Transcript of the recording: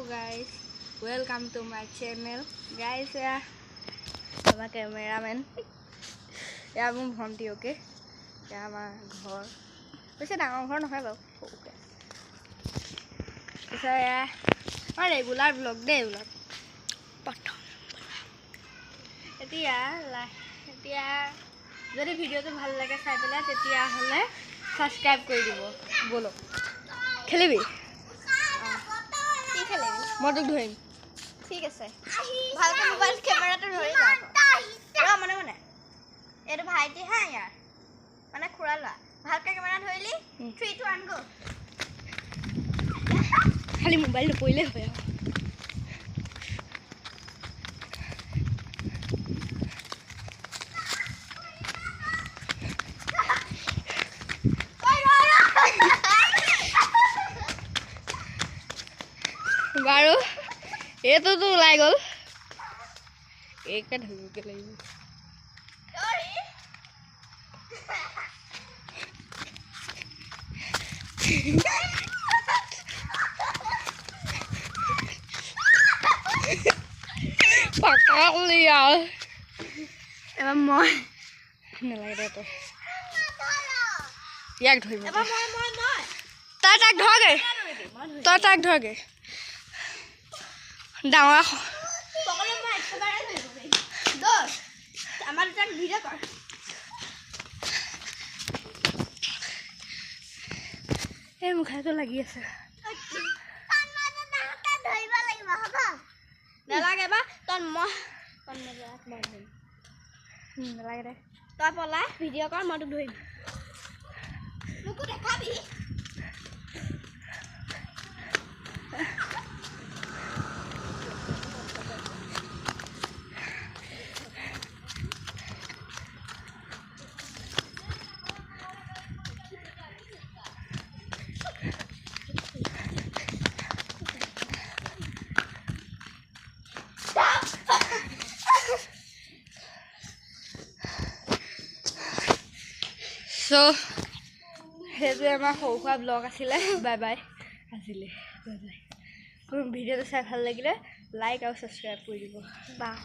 guys, welcome to my channel. Guys, I'm a cameraman. I'm a hunty, okay? I'm a girl. What's that? I'm going to have a okay. So, my regular vlog day vlog. যদি ভিডিওটো ভাল লাগে চাই পেলাই তেতিয়া হলে subscribe কৰি দিব বলো খেলিবি কি খেলিবি মই তোক ধৰিম ঠিক আছে ভালকে মোবাইল ক্যামেৰাটো ধৰি ল মনে মনে এটো ভাইটি হ্যাঁ यार মানে খুৰা লা ভালকে ক্যামেৰা ধৰিলি 3 2 1 গো খালি মোবাইলটো পইলে হয় बारो ये तो लाई गल एक का ढंग के लिए पका लिया एबा মই নেলাগে দে তো ইয়াক ধৰিম এবা মই তাক ধৰগে তাক ধৰগে ডাঙৰ পকলে মই একবাৰে ধৰিব দৰ আমাৰ তাক ভিডিও কৰ এই মুখাটো লাগি আছে কানমাতে নাহতে ধৰিব লাগিব হ'ব নালাগে বা তন মই নালাগে দে তই পলা ভিডিও কৰ মই তোক ধৰিম মুকু দেখাবি So, here's my whole vlog. Bye bye. Bye bye. Video to like and subscribe. Bye.